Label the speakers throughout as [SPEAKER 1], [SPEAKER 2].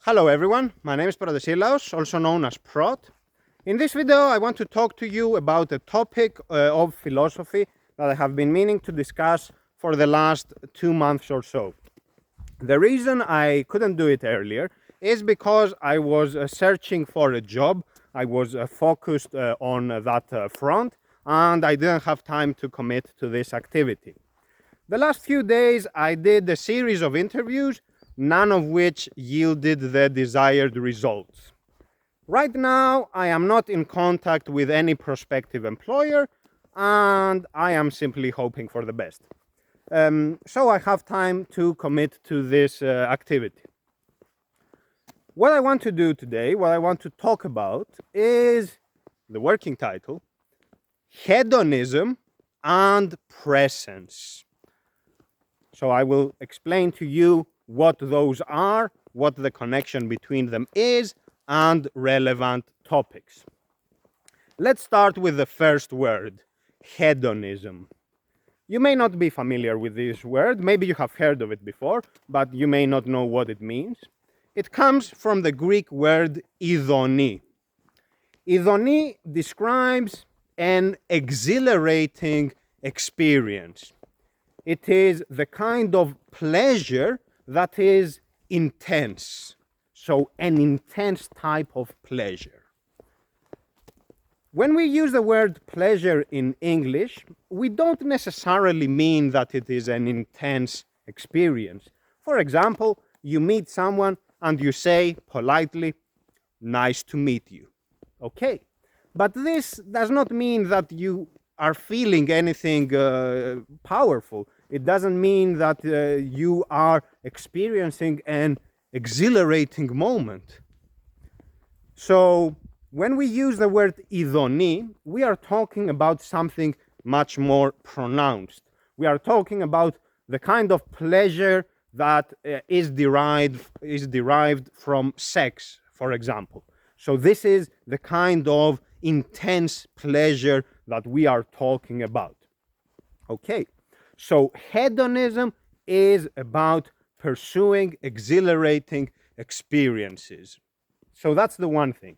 [SPEAKER 1] Hello everyone, my name is Protesilaos, also known as Prot. In this video I want to talk to you about a topic of philosophy that I have been meaning to discuss for the last 2 months or so. The reason I couldn't do it earlier is because I was searching for a job. I was focused on that front and I didn't have time to commit to this activity. The last few days I did a series of interviews, none of which yielded the desired results. Right now, I am not in contact with any prospective employer, and I am simply hoping for the best. So I have time to commit to this activity. What I want to do today, what I want to talk about is the working title, hedonism and presence. So I will explain to you what those are, what the connection between them is, and relevant topics. Let's start with the first word, hedonism. You may not be familiar with this word, maybe you have heard of it before, but you may not know what it means. It comes from the Greek word ee-thó-nee. ee-thó-nee describes an exhilarating experience. It is the kind of pleasure that is intense. So an intense type of pleasure. When we use the word pleasure in English, we don't necessarily mean that it is an intense experience. For example, you meet someone and you say politely, "Nice to meet you." Okay, but this does not mean that you are feeling anything powerful. It doesn't mean that you are experiencing an exhilarating moment. So when we use the word ee-thó-nee, we are talking about something much more pronounced. We are talking about the kind of pleasure that is derived from sex, for example. So this is the kind of intense pleasure that we are talking about. Okay, so hedonism is about pursuing exhilarating experiences. So that's the one thing.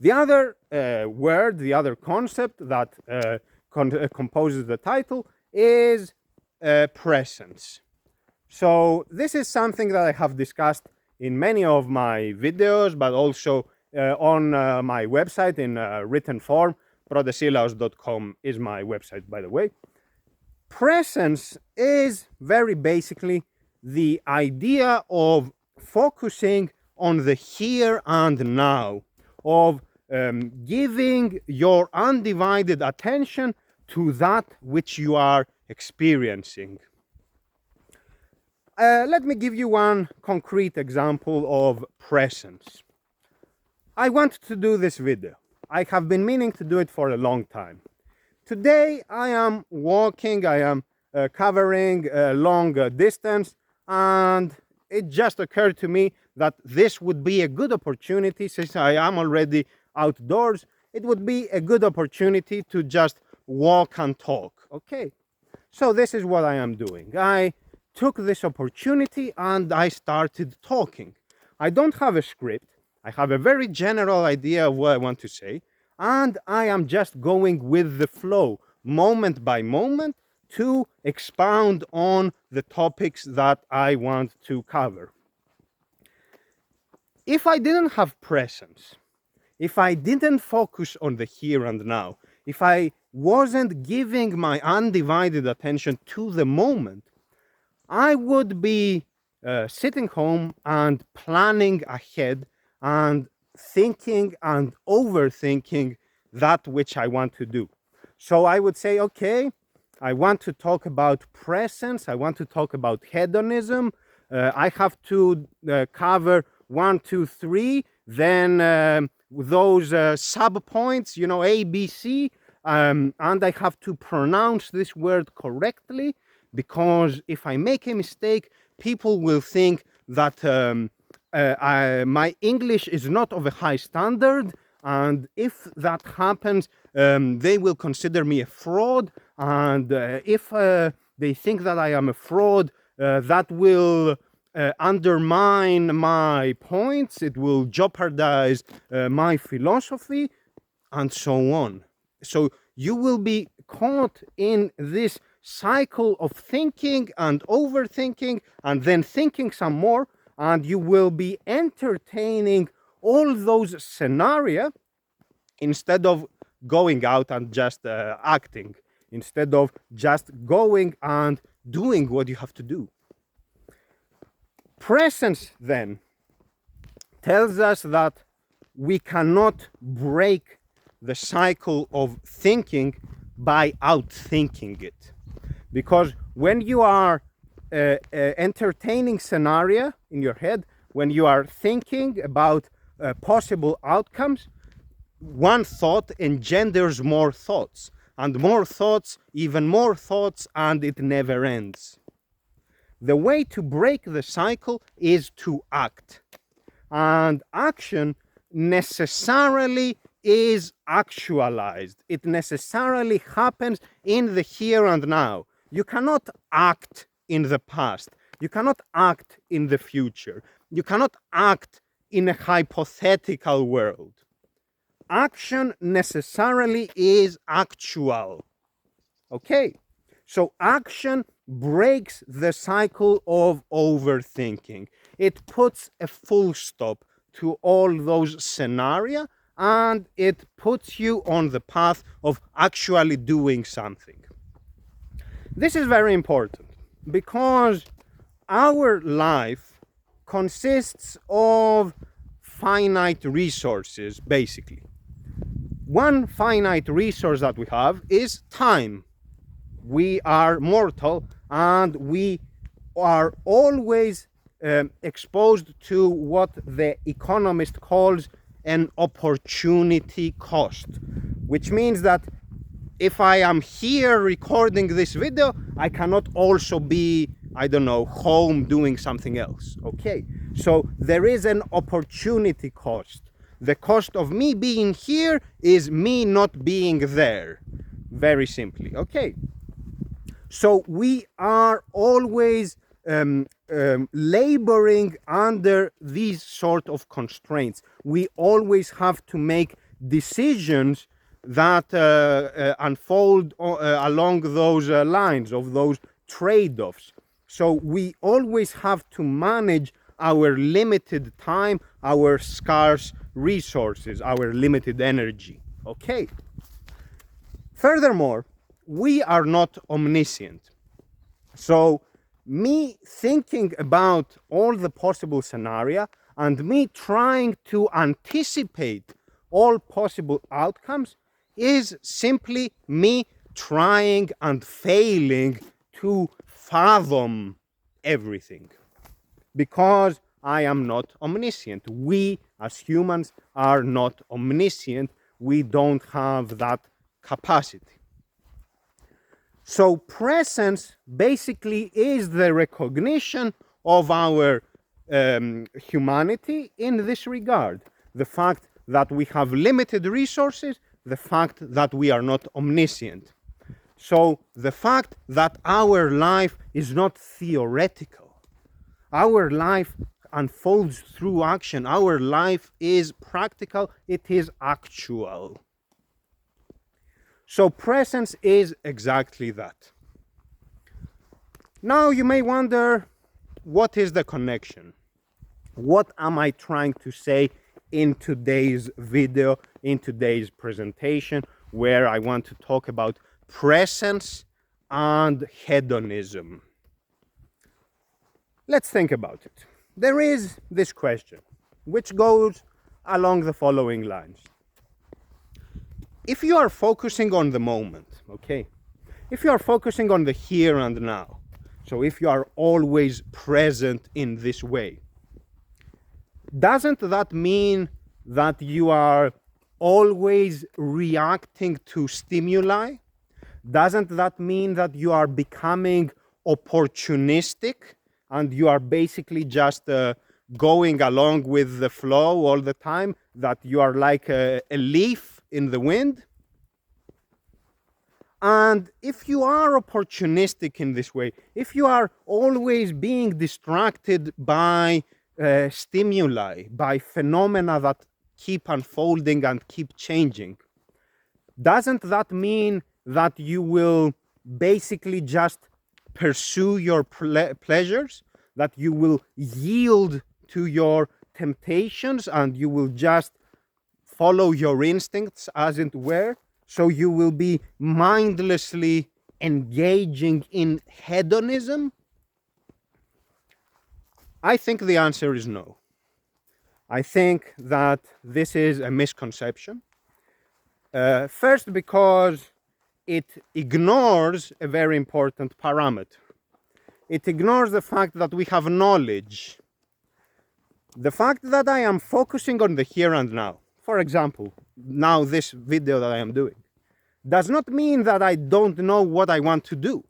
[SPEAKER 1] The other word, the other concept that composes the title is presence. So this is something that I have discussed in many of my videos, but also on my website in written form. Protesilaos.com is my website, by the way. Presence is very basically the idea of focusing on the here and now, of giving your undivided attention to that which you are experiencing. Let me give you one concrete example of presence. I want to do this video. I have been meaning to do it for a long time. Today I am walking, I am covering a long distance, and it just occurred to me that this would be a good opportunity, since I am already outdoors, it would be a good opportunity to just walk and talk. Okay, so this is what I am doing. I took this opportunity and I started talking. I don't have a script. I have a very general idea of what I want to say, and I am just going with the flow, moment by moment, to expound on the topics that I want to cover. If I didn't have presence, if I didn't focus on the here and now, if I wasn't giving my undivided attention to the moment, I would be sitting home and planning ahead and thinking and overthinking that which I want to do. So I would say, okay, I want to talk about presence, I want to talk about hedonism, I have to cover 1, 2, 3, then those sub-points, you know, A, B, C, and I have to pronounce this word correctly, because if I make a mistake, people will think that my English is not of a high standard, and if that happens, they will consider me a fraud, and if they think that I am a fraud, that will undermine my points, it will jeopardize my philosophy, and so on. So you will be caught in this cycle of thinking and overthinking and then thinking some more, and you will be entertaining all those scenaria instead of going out and just acting, instead of just going and doing what you have to do. Presence then tells us that we cannot break the cycle of thinking by outthinking it. Because when you are entertaining scenario in your head, when you are thinking about possible outcomes, one thought engenders more thoughts, and more thoughts, even more thoughts, and it never ends. The way to break the cycle is to act. And action necessarily is actualized. It necessarily happens in the here and now. You cannot act in the past. You cannot act in the future. You cannot act in a hypothetical world. Action necessarily is actual. Okay? So action breaks the cycle of overthinking. It puts a full stop to all those scenario, and it puts you on the path of actually doing something. This is very important because our life consists of finite resources, basically. One finite resource that we have is time. We are mortal and we are always exposed to what the economist calls an opportunity cost, which means that if I am here recording this video, I cannot also be, I don't know, home doing something else. Okay, so there is an opportunity cost. The cost of me being here is me not being there, very simply. Okay, so we are always laboring under these sort of constraints. We always have to make decisions that unfold along those lines of those trade-offs. So we always have to manage our limited time, our scarce resources, our limited energy. Okay. Furthermore, we are not omniscient. So me thinking about all the possible scenario and me trying to anticipate all possible outcomes is simply me trying and failing to fathom everything, because I am not omniscient. We as humans are not omniscient. We don't have that capacity. So presence basically is the recognition of our humanity in this regard. The fact that we have limited resources, the fact that we are not omniscient. So the fact that our life is not theoretical. Our life unfolds through action. Our life is practical. It is actual. So presence is exactly that. Now you may wonder, what is the connection? What am I trying to say in today's video, in today's presentation, where I want to talk about presence and hedonism? Let's think about it. There is this question, which goes along the following lines. If you are focusing on the moment, okay, if you are focusing on the here and now, so if you are always present in this way, doesn't that mean that you are always reacting to stimuli? Doesn't that mean that you are becoming opportunistic and you are basically just going along with the flow all the time, that you are like a leaf in the wind? And if you are opportunistic in this way, if you are always being distracted by stimuli, by phenomena that keep unfolding and keep changing, doesn't that mean that you will basically just pursue your pleasures, that you will yield to your temptations and you will just follow your instincts, as it were? So you will be mindlessly engaging in hedonism? I think the answer is no. I think that this is a misconception. First, because it ignores a very important parameter. It ignores the fact that we have knowledge. The fact that I am focusing on the here and now, for example, now this video that I am doing, does not mean that I don't know what I want to do.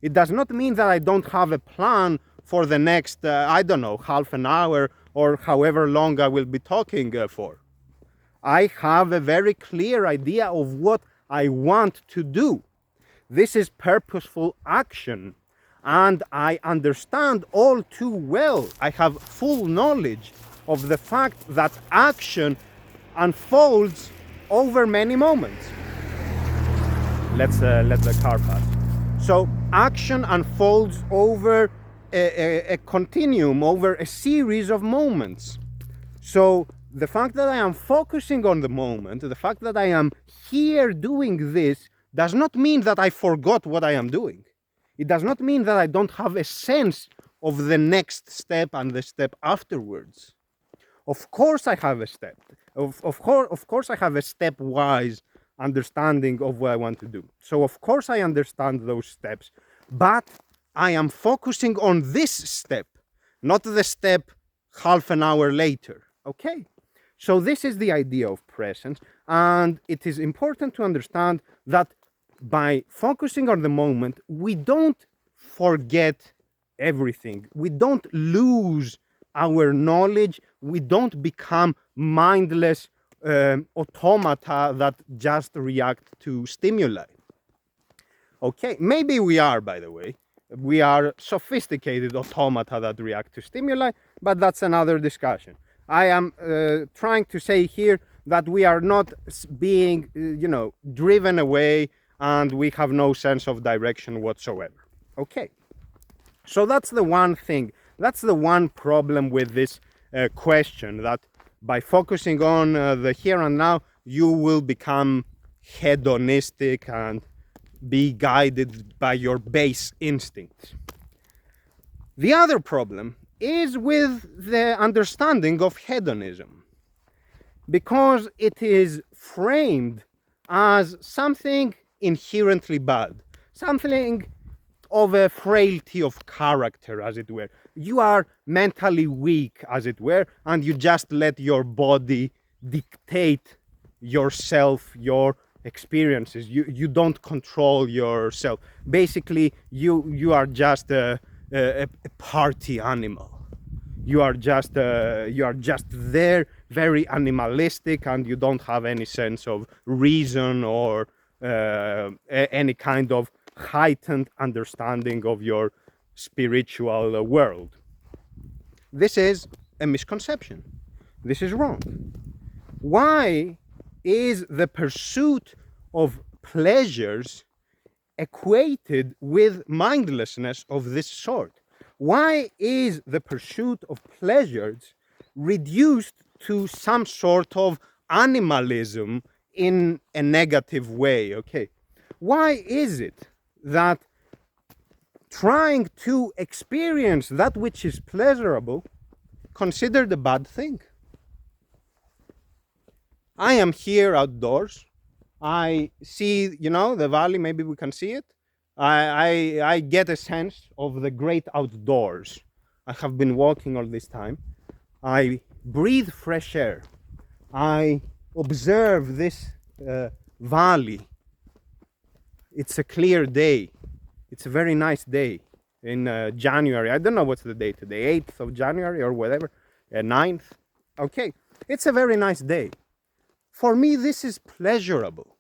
[SPEAKER 1] It does not mean that I don't have a plan for the next, I don't know, half an hour or however long I will be talking for. I have a very clear idea of what I want to do. This is purposeful action, and I understand all too well. I have full knowledge of the fact that action unfolds over many moments. Let's let the car pass. So action unfolds over a continuum, over a series of moments. So the fact that I am focusing on the moment, the fact that I am here doing this, does not mean that I forgot what I am doing. It does not mean that I don't have a sense of the next step and the step afterwards. Of course I have a step. Of course I have a stepwise understanding of what I want to do. So of course I understand those steps, but I am focusing on this step, not the step half an hour later. Okay? So this is the idea of presence, and it is important to understand that by focusing on the moment, we don't forget everything. We don't lose our knowledge. We don't become mindless automata that just react to stimuli. Okay, maybe we are, by the way. We are sophisticated automata that react to stimuli, but that's another discussion. I am trying to say here that we are not being, driven away and we have no sense of direction whatsoever. Okay, so that's the one thing. That's the one problem with this question, that by focusing on the here and now, you will become hedonistic and be guided by your base instincts. The other problem is with the understanding of hedonism, because it is framed as something inherently bad, something of a frailty of character, as it were. You are mentally weak, as it were, and you just let your body dictate yourself, your experiences. You don't control yourself. Basically, you are just a party animal. You are just there, very animalistic, and you don't have any sense of reason or any kind of heightened understanding of your spiritual world. This is a misconception. This is wrong. Why is the pursuit of pleasures equated with mindlessness of this sort? Why is the pursuit of pleasures reduced to some sort of animalism in a negative way? Okay. Why is it that trying to experience that which is pleasurable considered a bad thing? I am here outdoors. I see, the valley. Maybe we can see it. I get a sense of the great outdoors. I have been walking all this time. I breathe fresh air. I observe this valley. It's a clear day. It's a very nice day in January. I don't know what's the day today, 8th of January or whatever, 9th. Okay, it's a very nice day. For me, this is pleasurable.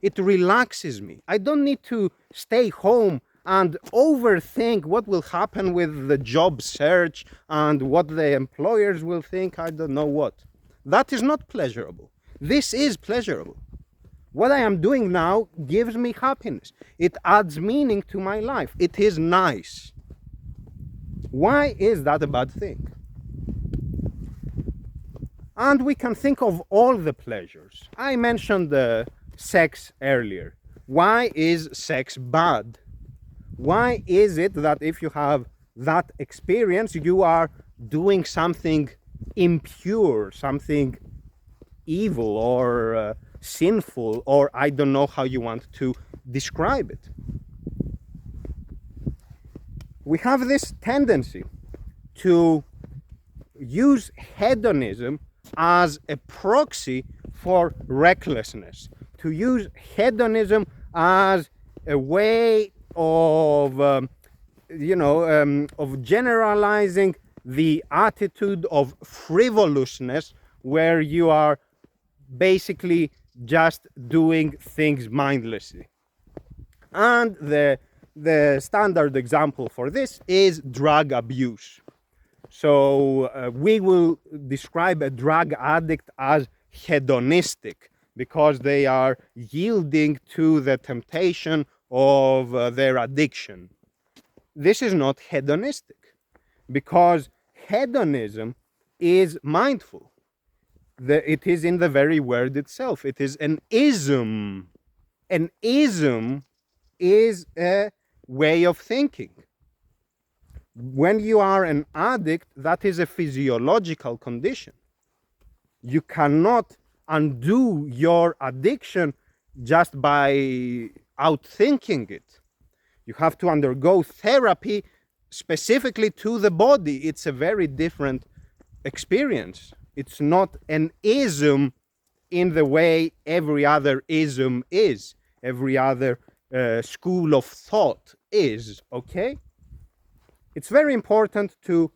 [SPEAKER 1] It relaxes me. I don't need to stay home and overthink what will happen with the job search and what the employers will think, I don't know what. That is not pleasurable. This is pleasurable. What I am doing now gives me happiness. It adds meaning to my life. It is nice. Why is that a bad thing? And we can think of all the pleasures. I mentioned the sex earlier. Why is sex bad? Why is it that if you have that experience, you are doing something impure, something evil or sinful, or I don't know how you want to describe it? We have this tendency to use hedonism as a proxy for recklessness, to use hedonism as a way of of generalizing the attitude of frivolousness, where you are basically just doing things mindlessly. And the standard example for this is drug abuse. So we will describe a drug addict as hedonistic because they are yielding to the temptation of their addiction. This is not hedonistic because hedonism is mindful. It is in the very word itself. It is an ism. An ism is a way of thinking. When you are an addict, that is a physiological condition. You cannot undo your addiction just by outthinking it. You have to undergo therapy specifically to the body. It's a very different experience. It's not an ism in the way every other ism is, every other school of thought is, okay? It's very important to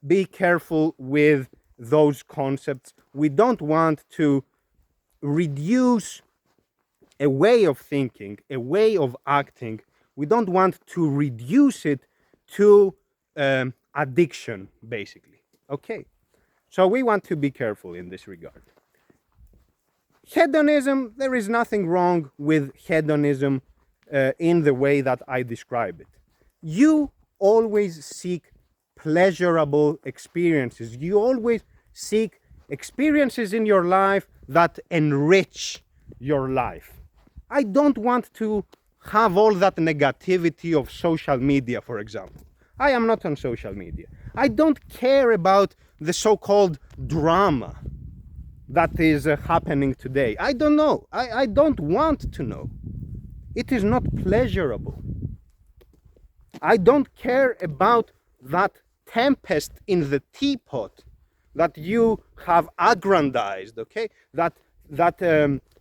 [SPEAKER 1] be careful with those concepts. We don't want to reduce a way of thinking, a way of acting. We don't want to reduce it to addiction, basically, okay? So we want to be careful in this regard. Hedonism, there is nothing wrong with hedonism in the way that I describe it. You always seek pleasurable experiences. You always seek experiences in your life that enrich your life. I don't want to have all that negativity of social media, for example. I am not on social media. I don't care about the so-called drama that is happening today. I don't know. I don't want to know. It is not pleasurable. I don't care about that tempest in the teapot that you have aggrandized, okay? That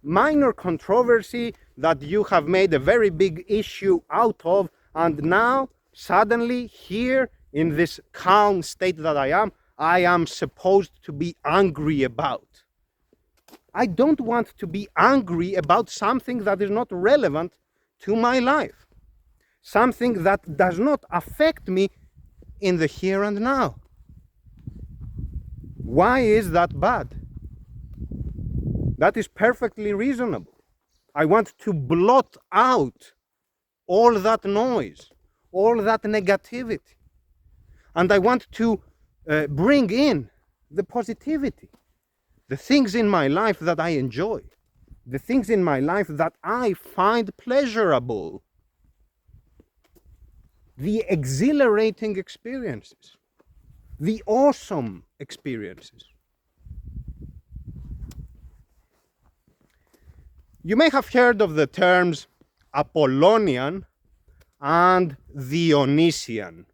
[SPEAKER 1] minor controversy that you have made a very big issue out of, and now suddenly here in this calm state that I am supposed to be angry about. I don't want to be angry about something that is not relevant to my life, something that does not affect me in the here and now. Why is that bad? That is perfectly reasonable. I want to blot out all that noise, all that negativity. And I want to bring in the positivity, the things in my life that I enjoy, the things in my life that I find pleasurable, the exhilarating experiences, the awesome experiences. You may have heard of the terms Apollonian and Dionysian.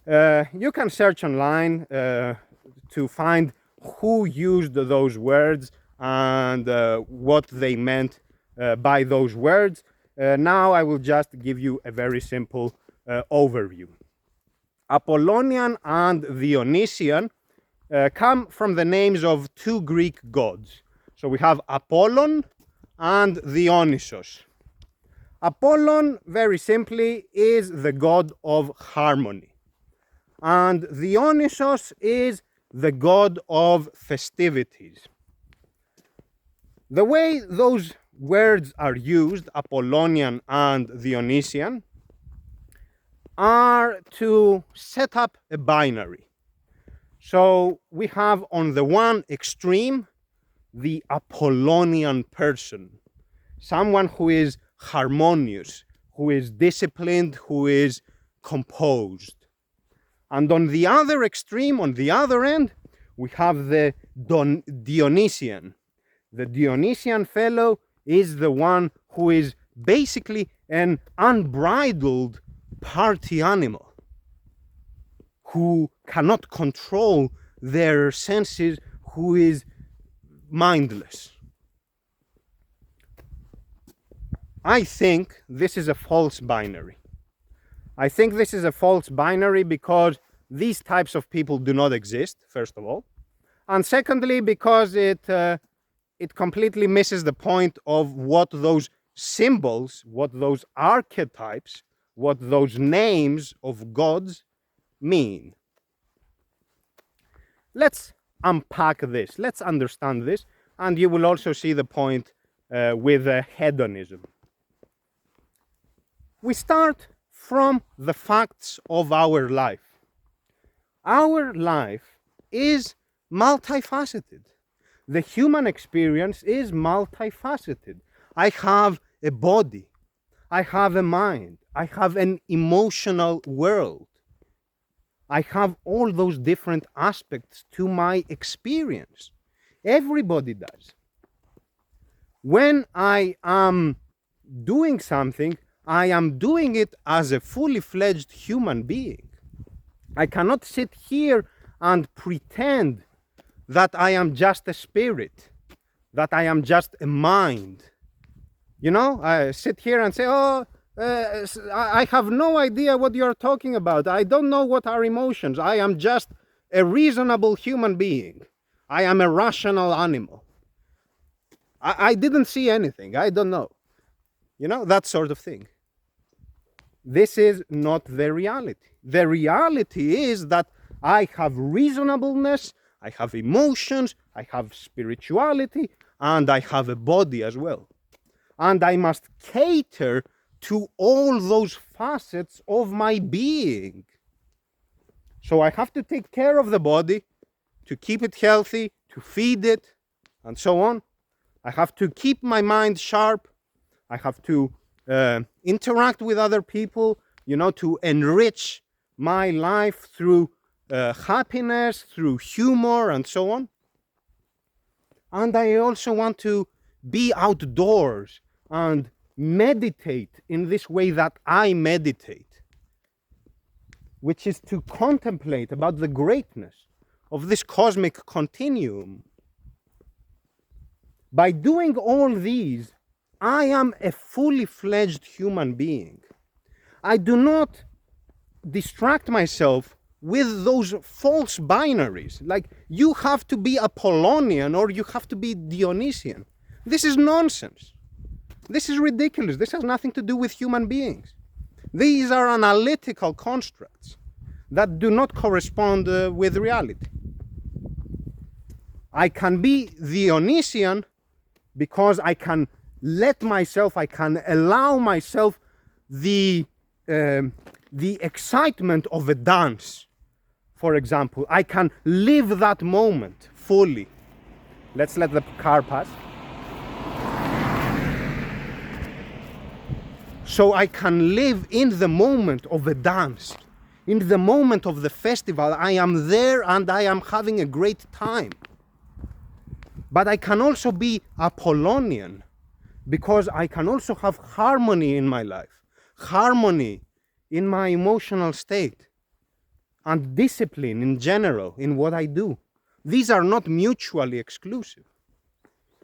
[SPEAKER 1] You can search online to find who used those words and what they meant by those words. Now I will just give you a very simple overview. Apollonian and Dionysian come from the names of two Greek gods. So we have Apollon, and Dionysos. Apollon, very simply, is the god of harmony. And Dionysos is the god of festivities. The way those words are used, Apollonian and Dionysian, are to set up a binary. So we have on the one extreme the Apollonian person, someone who is harmonious, who is disciplined, who is composed. And on the other extreme, on the other end, we have the Dionysian. The Dionysian fellow is the one who is basically an unbridled party animal, who cannot control their senses, who is mindless. I think this is a false binary. I think this is a false binary because these types of people do not exist, first of all. And secondly, because it completely misses the point of what those symbols, what those archetypes, what those names of gods mean. Let's unpack this, let's understand this, and you will also see the point with hedonism. We start from the facts of our life. Our life is multifaceted. The human experience is multifaceted. I have a body, I have a mind, I have an emotional world. I have all those different aspects to my experience. Everybody does. When I am doing something, I am doing it as a fully fledged human being. I cannot sit here and pretend that I am just a spirit, that I am just a mind. You know, I sit here and say, I have no idea what you're talking about. I don't know what are emotions. I am just a reasonable human being. I am a rational animal. I didn't see anything. I don't know. You know, that sort of thing. This is not the reality. The reality is that I have reasonableness, I have emotions, I have spirituality, and I have a body as well. And I must cater to all those facets of my being. So I have to take care of the body, to keep it healthy, to feed it, and so on. I have to keep my mind sharp. I have to interact with other people, you know, to enrich my life through happiness, through humor, and so on. And I also want to be outdoors and meditate in this way that I meditate, which is to contemplate about the greatness of this cosmic continuum. By doing all these, I am a fully fledged human being. I do not distract myself with those false binaries, like you have to be Apollonian or you have to be Dionysian. This is nonsense. This is ridiculous. This has nothing to do with human beings. These are analytical constructs that do not correspond with reality. I can be Dionysian because I can let myself, I can allow myself the excitement of a dance, for example. I can live that moment fully. Let's let the car pass. So I can live in the moment of a dance, in the moment of the festival. I am there and I am having a great time. But I can also be Apollonian, because I can also have harmony in my life, harmony in my emotional state, and discipline in general in what I do. These are not mutually exclusive.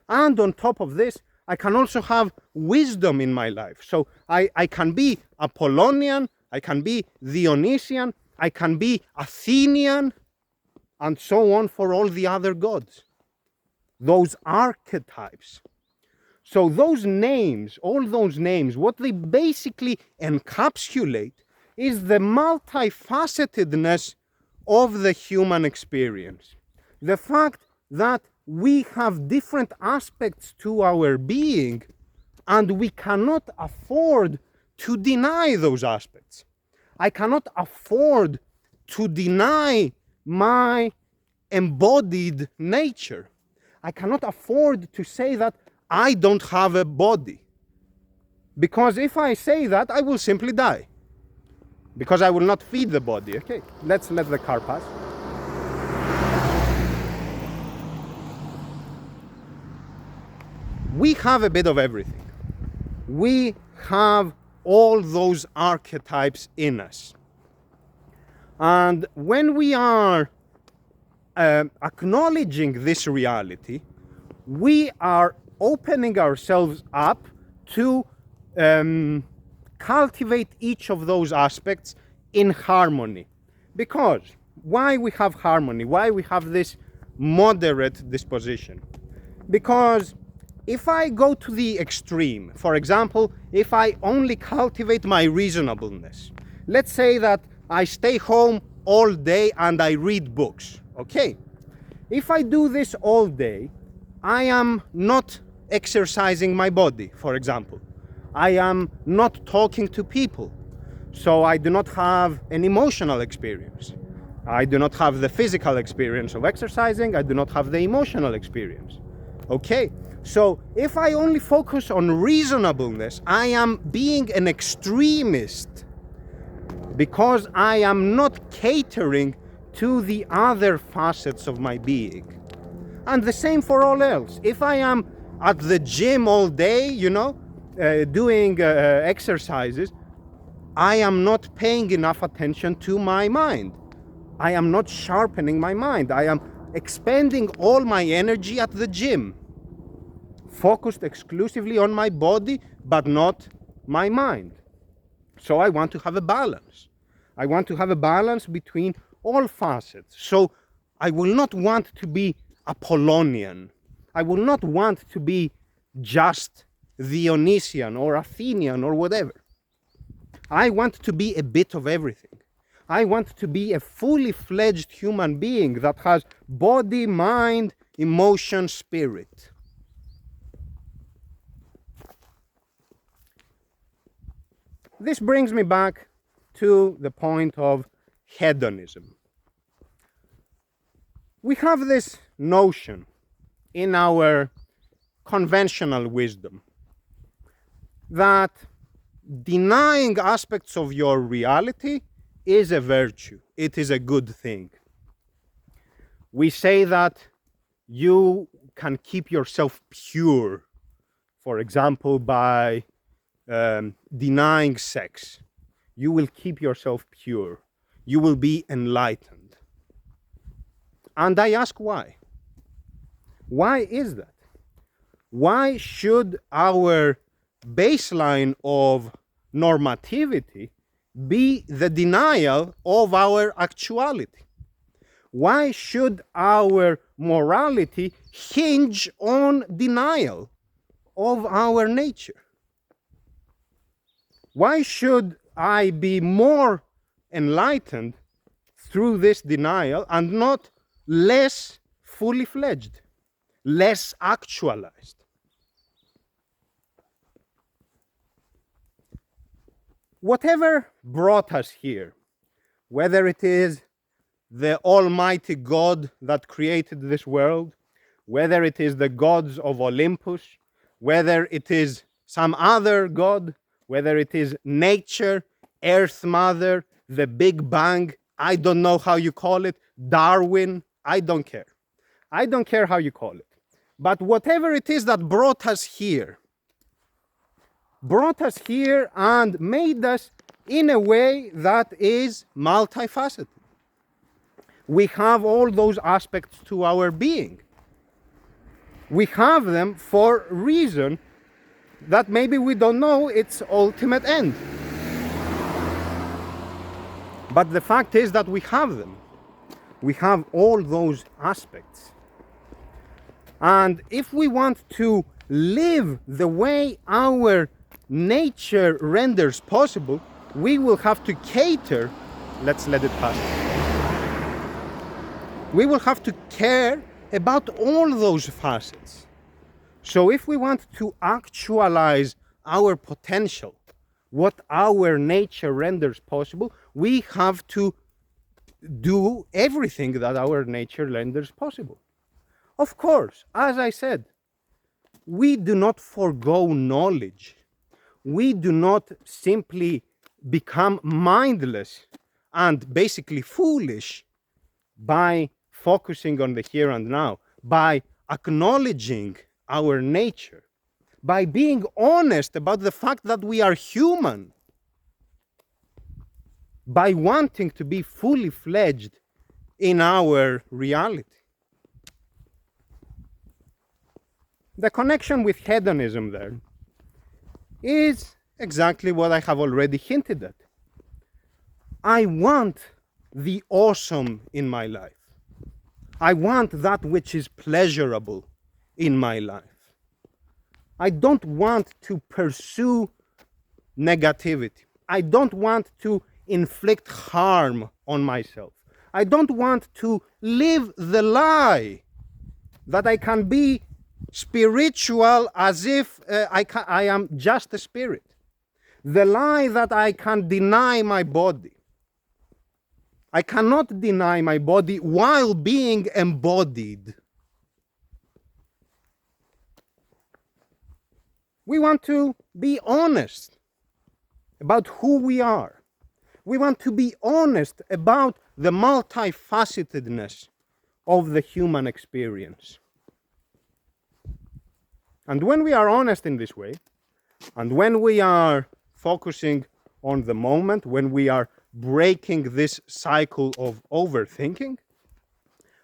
[SPEAKER 1] And on top of this, I can also have wisdom in my life. So I can be Apollonian, I can be Dionysian, I can be Athenian, and so on for all the other gods. Those archetypes. So those names, all those names, what they basically encapsulate is the multifacetedness of the human experience. The fact that we have different aspects to our being and we cannot afford to deny those aspects. I cannot afford to deny my embodied nature. I cannot afford to say that I don't have a body. Because if I say that, I will simply die. Because I will not feed the body. Okay, let's let the car pass. We have a bit of everything. We have all those archetypes in us. And when we are acknowledging this reality, we are opening ourselves up to cultivate each of those aspects in harmony. Because why we have harmony? Why we have this moderate disposition? Because if I go to the extreme, for example, if I only cultivate my reasonableness, let's say that I stay home all day and I read books, okay? If I do this all day, I am not exercising my body, for example. I am not talking to people, so I do not have an emotional experience. I do not have the physical experience of exercising, I do not have the emotional experience, okay? So if I only focus on reasonableness, I am being an extremist because I am not catering to the other facets of my being. And the same for all else. If I am at the gym all day, doing exercises, I am not paying enough attention to my mind. I am not sharpening my mind. I am expending all my energy at the gym, focused exclusively on my body, but not my mind. So I want to have a balance. I want to have a balance between all facets. So I will not want to be Apollonian. I will not want to be just Dionysian or Athenian or whatever. I want to be a bit of everything. I want to be a fully fledged human being that has body, mind, emotion, spirit. This brings me back to the point of hedonism. We have this notion in our conventional wisdom that denying aspects of your reality is a virtue. It is a good thing. We say that you can keep yourself pure, for example, by denying sex. You will keep yourself pure. You will be enlightened. And I ask why? Why is that? Why should our baseline of normativity be the denial of our actuality? Why should our morality hinge on denial of our nature? Why should I be more enlightened through this denial and not less fully fledged, less actualized? Whatever brought us here, whether it is the Almighty God that created this world, whether it is the gods of Olympus, whether it is some other god, whether it is nature, Earth Mother, the Big Bang, I don't know how you call it, Darwin, I don't care. I don't care how you call it. But whatever it is that brought us here and made us in a way that is multifaceted. We have all those aspects to our being. We have them for a reason that maybe we don't know its ultimate end. But the fact is that we have them. We have all those aspects. And if we want to live the way our nature renders possible, we will have to cater, let's let it pass. We will have to care about all those facets. So if we want to actualize our potential, what our nature renders possible, we have to do everything that our nature renders possible. Of course, as I said, we do not forego knowledge. We do not simply become mindless and basically foolish by focusing on the here and now, by acknowledging our nature, by being honest about the fact that we are human, by wanting to be fully fledged in our reality. The connection with hedonism there is exactly what I have already hinted at. I want the awesome in my life. I want that which is pleasurable in my life. I don't want to pursue negativity. I don't want to inflict harm on myself. I don't want to live the lie that I can be spiritual as if I am just a spirit. The lie that I can deny my body. I cannot deny my body while being embodied. We want to be honest about who we are. We want to be honest about the multifacetedness of the human experience. And when we are honest in this way, and when we are focusing on the moment, when we are breaking this cycle of overthinking,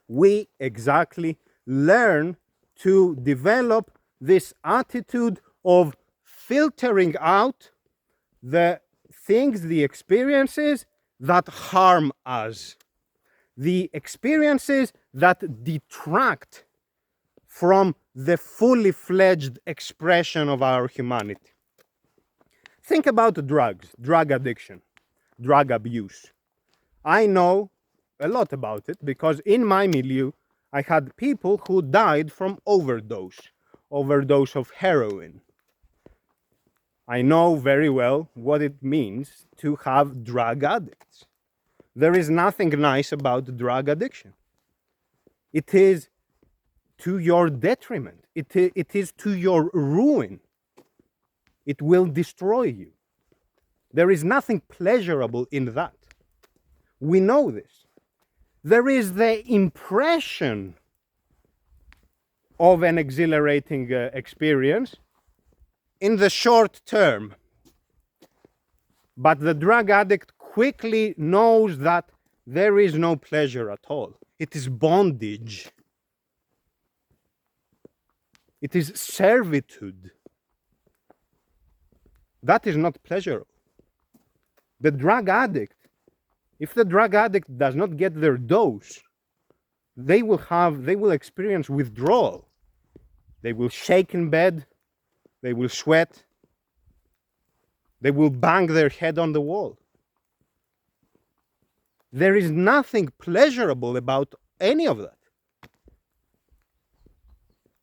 [SPEAKER 1] we exactly learn to develop this attitude of filtering out the things, the experiences that harm us, the experiences that detract from the fully fledged expression of our humanity. Think about drugs, drug addiction, drug abuse. I know a lot about it because in my milieu, I had people who died from overdose of heroin. I know very well what it means to have drug addicts. There is nothing nice about drug addiction. It is to your detriment. It is to your ruin. It will destroy you. There is nothing pleasurable in that. We know this. There is the impression of an exhilarating experience in the short term. But the drug addict quickly knows that there is no pleasure at all. It is bondage. It is servitude. That is not pleasurable. The drug addict, if the drug addict does not get their dose, they will experience withdrawal. They will shake in bed, they will sweat, they will bang their head on the wall. There is nothing pleasurable about any of that.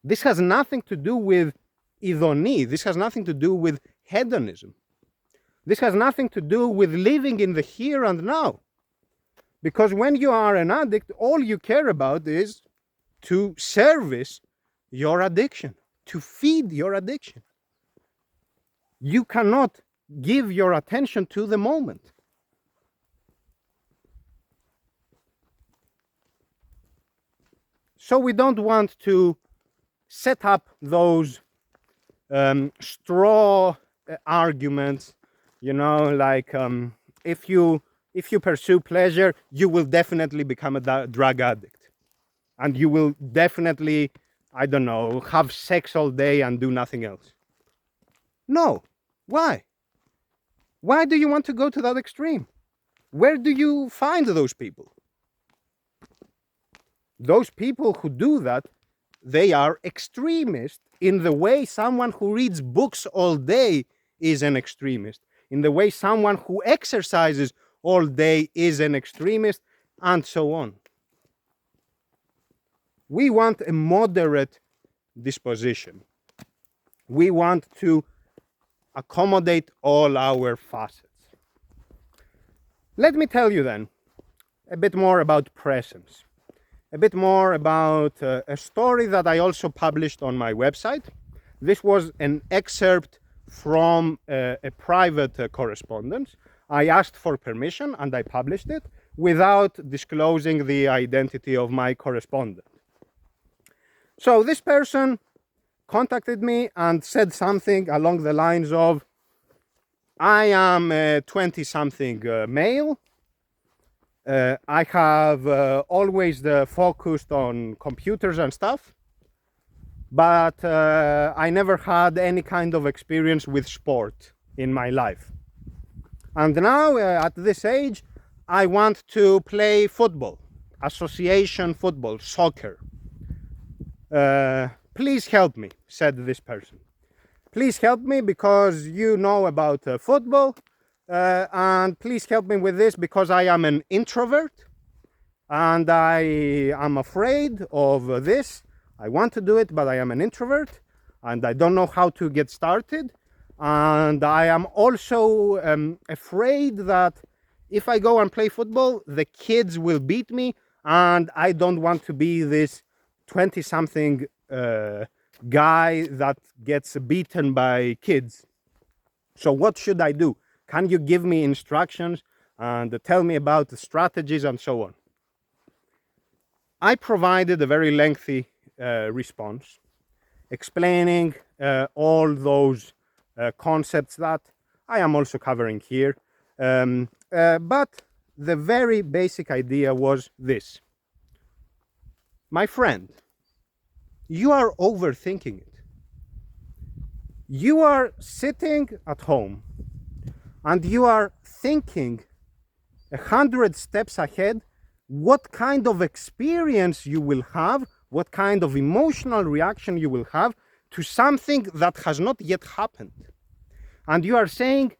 [SPEAKER 1] This has nothing to do with ee-thó-nee. This has nothing to do with hedonism. This has nothing to do with living in the here and now. Because when you are an addict, all you care about is to service your addiction, to feed your addiction. You cannot give your attention to the moment. So we don't want to set up those straw arguments, you know, like if you pursue pleasure, you will definitely become a drug addict. And you will definitely, I don't know, have sex all day and do nothing else. No. Why? Why do you want to go to that extreme? Where do you find those people? Those people who do that, they are extremist in the way someone who reads books all day is an extremist, in the way someone who exercises all day is an extremist, and so on. We want a moderate disposition. We want to accommodate all our facets. Let me tell you then a bit more about presence, a bit more about a story that I also published on my website. This was an excerpt from a private correspondence. I asked for permission and I published it without disclosing the identity of my correspondent. So this person contacted me and said something along the lines of, I am a 20-something male. I have always focused on computers and stuff, but I never had any kind of experience with sport in my life. And now, at this age, I want to play football, association football, soccer. Please help me, said this person. Please help me because you know about football, and please help me with this because I am an introvert and I am afraid of this. I want to do it, but I am an introvert and I don't know how to get started. And I am also afraid that if I go and play football, the kids will beat me, and I don't want to be this 20-something guy that gets beaten by kids. So what should I do? Can you give me instructions and tell me about the strategies and so on? I provided a very lengthy response explaining all those concepts that I am also covering here. But the very basic idea was this. My friend, you are overthinking it. You are sitting at home and you are thinking 100 steps ahead what kind of experience you will have, what kind of emotional reaction you will have to something that has not yet happened. And you are saying,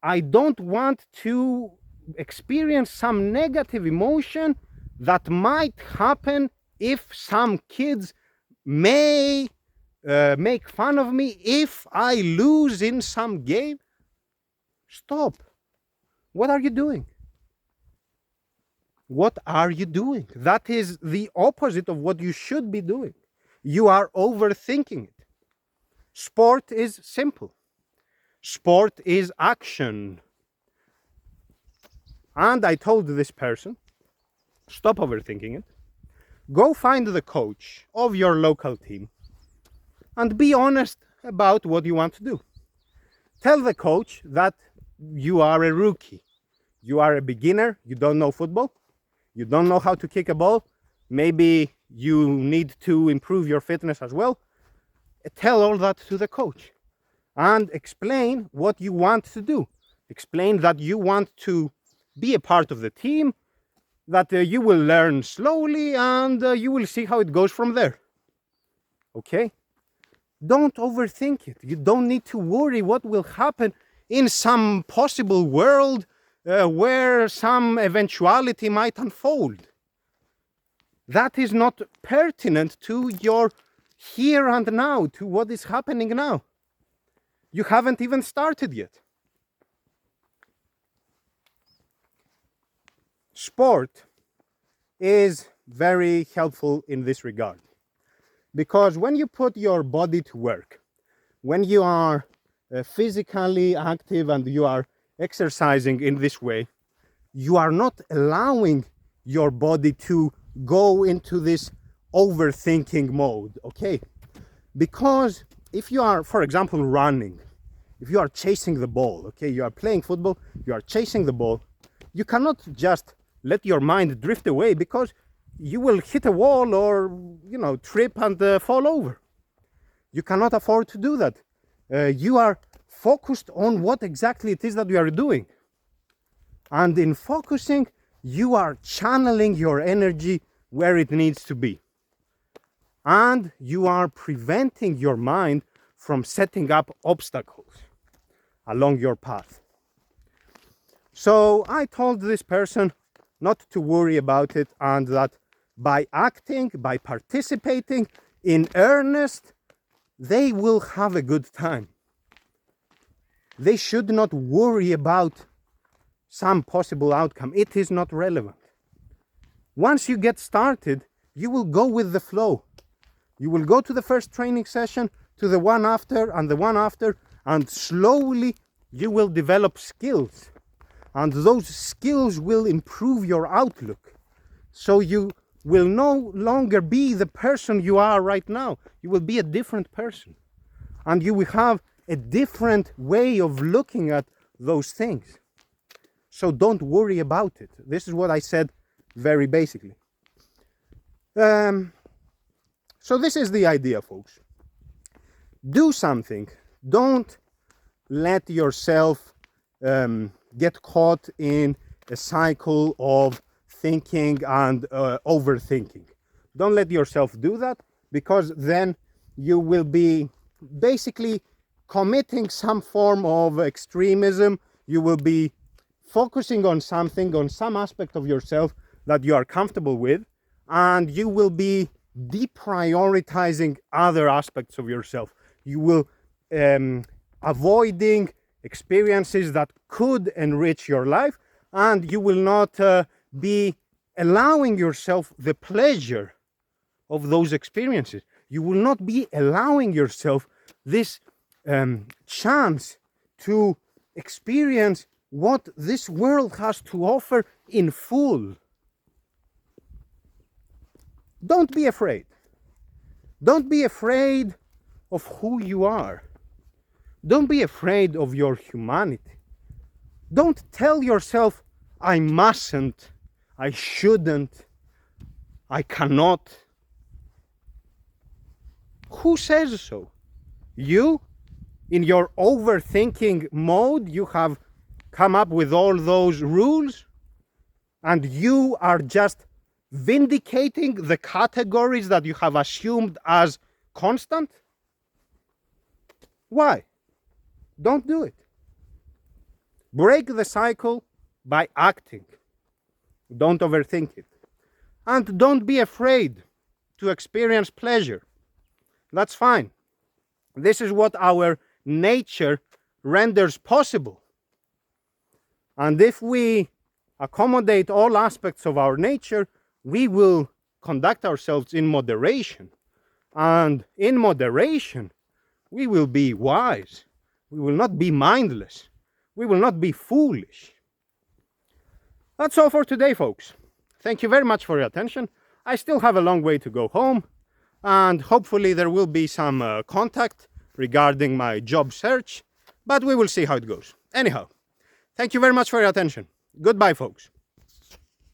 [SPEAKER 1] I don't want to experience some negative emotion that might happen if some kids may make fun of me if I lose in some game. Stop. What are you doing? What are you doing? That is the opposite of what you should be doing. You are overthinking it. Sport is simple. Sport is action. And I told this person, stop overthinking it. Go find the coach of your local team and be honest about what you want to do. Tell the coach that you are a rookie. You are a beginner. You don't know football. You don't know how to kick a ball. Maybe you need to improve your fitness as well. Tell all that to the coach and explain what you want to do. Explain that you want to be a part of the team, that you will learn slowly and you will see how it goes from there. Okay? Don't overthink it. You don't need to worry what will happen in some possible world where some eventuality might unfold. That is not pertinent to your here and now, to what is happening now. You haven't even started yet. Sport is very helpful in this regard, because when you put your body to work, when you are physically active and you are exercising in this way, you are not allowing your body to go into this overthinking mode, okay? Because if you are, for example, running, if you are chasing the ball, okay, you are playing football, you are chasing the ball, you cannot just let your mind drift away, because you will hit a wall or, trip and fall over. You cannot afford to do that. You are focused on what exactly it is that you are doing. And in focusing, you are channeling your energy where it needs to be. and you are preventing your mind from setting up obstacles along your path. So I told this person not to worry about it, and that by acting, by participating in earnest, they will have a good time. They should not worry about some possible outcome. It is not relevant. Once you get started, you will go with the flow. You will go to the first training session, to the one after, and the one after, and slowly you will develop skills. And those skills will improve your outlook. So you will no longer be the person you are right now. You will be a different person. And you will have a different way of looking at those things. So don't worry about it. This is what I said very basically. So this is the idea, folks. Do something. Don't let yourself get caught in a cycle of thinking and overthinking. Don't let yourself do that, because then you will be basically committing some form of extremism. You will be focusing on something, on some aspect of yourself that you are comfortable with, and you will be deprioritizing other aspects of yourself. You will avoiding experiences that could enrich your life, and you will not be allowing yourself the pleasure of those experiences. You will not be allowing yourself this chance to experience what this world has to offer in full. Don't be afraid. Don't be afraid of who you are. Don't be afraid of your humanity. Don't tell yourself, I mustn't, I shouldn't, I cannot. Who says so? You, in your overthinking mode, you have come up with all those rules, and you are just vindicating the categories that you have assumed as constant? Why? Don't do it. Break the cycle by acting. Don't overthink it. And don't be afraid to experience pleasure. That's fine. This is what our nature renders possible. And if we accommodate all aspects of our nature, we will conduct ourselves in moderation. And in moderation, we will be wise. We will not be mindless. We will not be foolish. That's all for today, folks. Thank you very much for your attention. I still have a long way to go home, and hopefully there will be some contact regarding my job search, but we will see how it goes. Anyhow, thank you very much for your attention. Goodbye, folks.